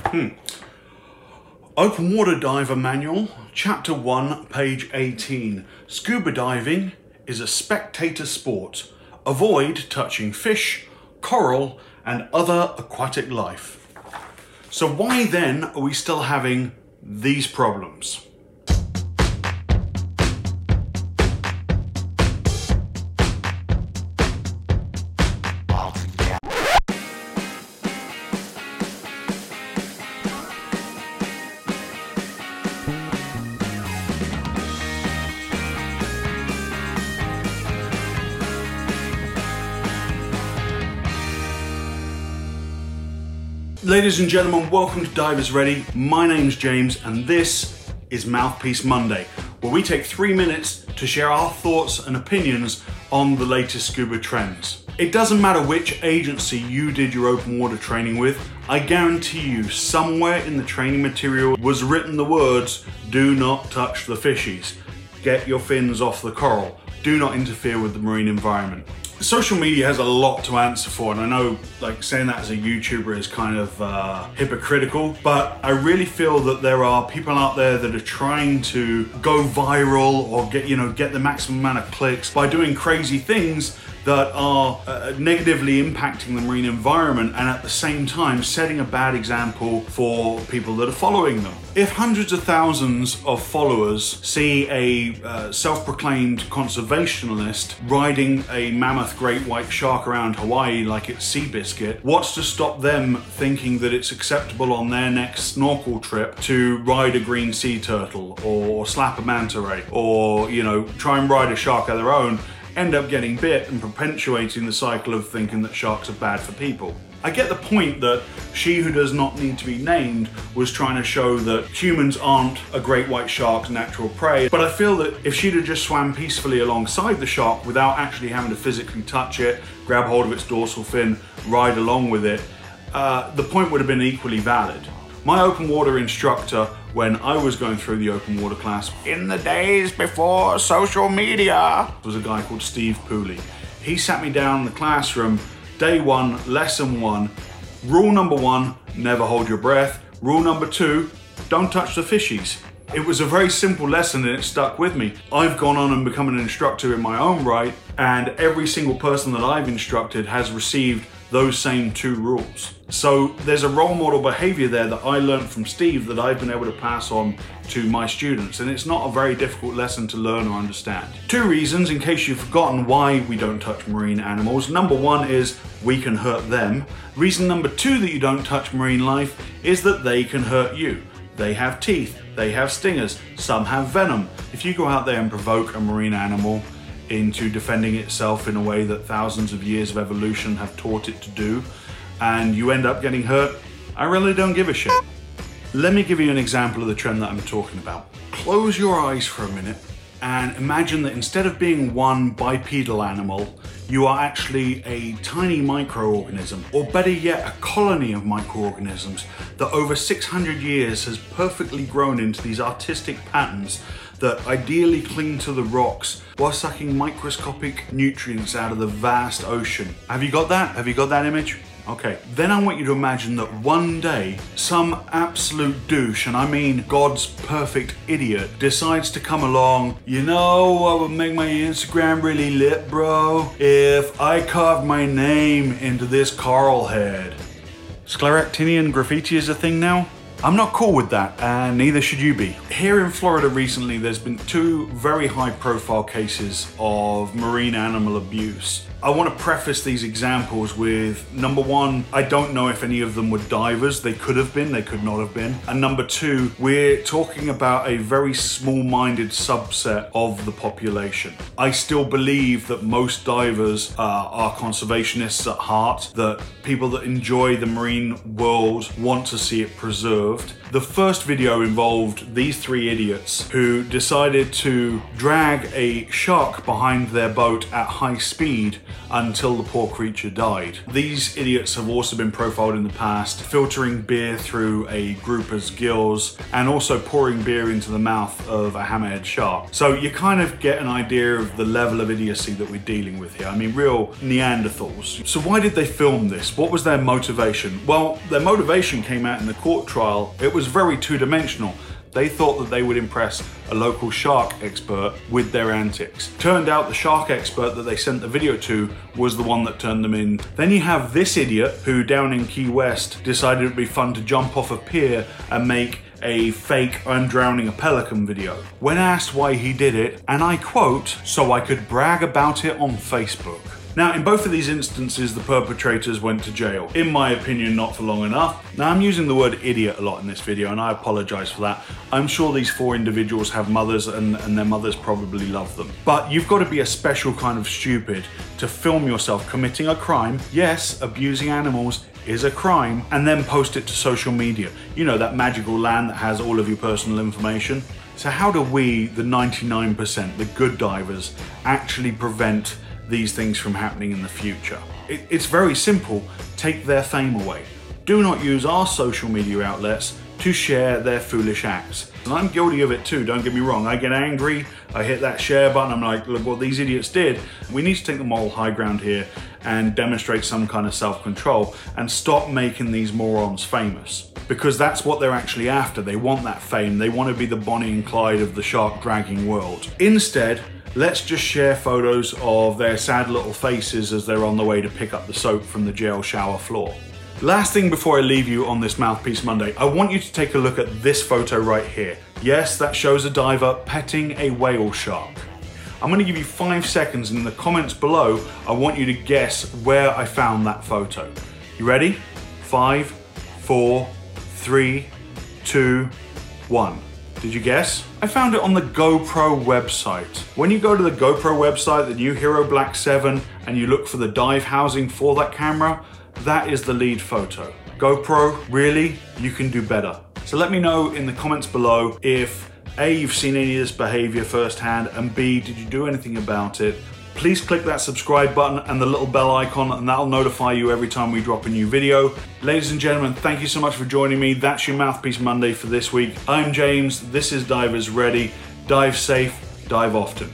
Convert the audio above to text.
Open Water Diver Manual, Chapter 1, page 18. Scuba diving is a spectator sport. Avoid touching fish, coral, and other aquatic life. So why then are we still having these problems? Ladies and gentlemen, welcome to Divers Ready. My name's James and this is Mouthpiece Monday, where we take 3 minutes to share our thoughts and opinions on the latest scuba trends. It doesn't matter which agency you did your open water training with, I guarantee you somewhere in the training material was written the words, do not touch the fishies, get your fins off the coral, do not interfere with the marine environment. Social media has a lot to answer for, and I know like saying that as a YouTuber is kind of hypocritical, but I really feel that there are people out there that are trying to go viral or get the maximum amount of clicks by doing crazy things that are negatively impacting the marine environment and at the same time setting a bad example for people that are following them. If hundreds of thousands of followers see a self-proclaimed conservationist riding a mammoth great white shark around Hawaii like it's Seabiscuit, what's to stop them thinking that it's acceptable on their next snorkel trip to ride a green sea turtle or slap a manta ray or, try and ride a shark of their own, end up getting bit and perpetuating the cycle of thinking that sharks are bad for people. I get the point that she who does not need to be named was trying to show that humans aren't a great white shark's natural prey, but I feel that if she'd have just swam peacefully alongside the shark without actually having to physically touch it, grab hold of its dorsal fin, ride along with it, the point would have been equally valid. My open water instructor, when I was going through the open water class in the days before social media, was a guy called Steve Pooley. He sat me down in the classroom, day 1, lesson 1. Rule number 1, never hold your breath. Rule number 2, don't touch the fishies. It was a very simple lesson and it stuck with me. I've gone on and become an instructor in my own right, and every single person that I've instructed has received those same 2 rules. So there's a role model behavior there that I learned from Steve that I've been able to pass on to my students, and it's not a very difficult lesson to learn or understand. 2 reasons, in case you've forgotten why we don't touch marine animals. Number 1 is we can hurt them. Reason number 2 that you don't touch marine life is that they can hurt you. They have teeth, they have stingers, some have venom. If you go out there and provoke a marine animal into defending itself in a way that thousands of years of evolution have taught it to do, and you end up getting hurt, I really don't give a shit. Let me give you an example of the trend that I'm talking about. Close your eyes for a minute and imagine that instead of being one bipedal animal, you are actually a tiny microorganism, or better yet, a colony of microorganisms that over 600 years has perfectly grown into these artistic patterns that ideally cling to the rocks while sucking microscopic nutrients out of the vast ocean. Have you got that? Have you got that image? Okay, then I want you to imagine that one day some absolute douche, and I mean God's perfect idiot, decides to come along. What would make my Instagram really lit, bro? If I carved my name into this coral head. Scleractinian graffiti is a thing now? I'm not cool with that, and neither should you be. Here in Florida recently, there's been 2 very high-profile cases of marine animal abuse. I want to preface these examples with, number 1, I don't know if any of them were divers. They could have been, they could not have been. And number 2, we're talking about a very small-minded subset of the population. I still believe that most divers are conservationists at heart, that people that enjoy the marine world want to see it preserved. The first video involved these 3 idiots who decided to drag a shark behind their boat at high speed until the poor creature died. These idiots have also been profiled in the past, filtering beer through a grouper's gills and also pouring beer into the mouth of a hammerhead shark. So you kind of get an idea of the level of idiocy that we're dealing with here. I mean, real Neanderthals. So why did they film this? What was their motivation? Well, their motivation came out in the court trial. It was very two-dimensional. They thought that they would impress a local shark expert with their antics. Turned out the shark expert that they sent the video to was the one that turned them in. Then you have this idiot who down in Key West decided it'd be fun to jump off a pier and make a fake "I'm drowning a pelican" video. When asked why he did it, and I quote, "so I could brag about it on Facebook." Now, in both of these instances, the perpetrators went to jail. In my opinion, not for long enough. Now, I'm using the word idiot a lot in this video, and I apologize for that. I'm sure these four individuals have mothers, and their mothers probably love them. But you've got to be a special kind of stupid to film yourself committing a crime. Yes, abusing animals is a crime, and then post it to social media. You know, that magical land that has all of your personal information. So how do we, the 99%, the good divers, actually prevent these things from happening in the future? It's very simple. Take their fame away. Do not use our social media outlets to share their foolish acts. And I'm guilty of it too, don't get me wrong. I get angry, I hit that share button, I'm like, look what these idiots did. We need to take the moral high ground here and demonstrate some kind of self-control and stop making these morons famous. Because that's what they're actually after. They want that fame. They want to be the Bonnie and Clyde of the shark dragging world. Instead, let's just share photos of their sad little faces as they're on the way to pick up the soap from the jail shower floor. Last thing before I leave you on this Mouthpiece Monday, I want you to take a look at this photo right here. Yes, that shows a diver petting a whale shark. I'm going to give you 5 seconds, and in the comments below, I want you to guess where I found that photo. You ready? 5, 4, 3, 2, 1. Did you guess? I found it on the GoPro website. When you go to the GoPro website, the new Hero Black 7, and you look for the dive housing for that camera, that is the lead photo. GoPro, really? You can do better. So let me know in the comments below if A, you've seen any of this behavior firsthand, and B, did you do anything about it? Please click that subscribe button and the little bell icon, and that'll notify you every time we drop a new video. Ladies and gentlemen, thank you so much for joining me. That's your Mouthpiece Monday for this week. I'm James, this is Divers Ready. Dive safe, dive often.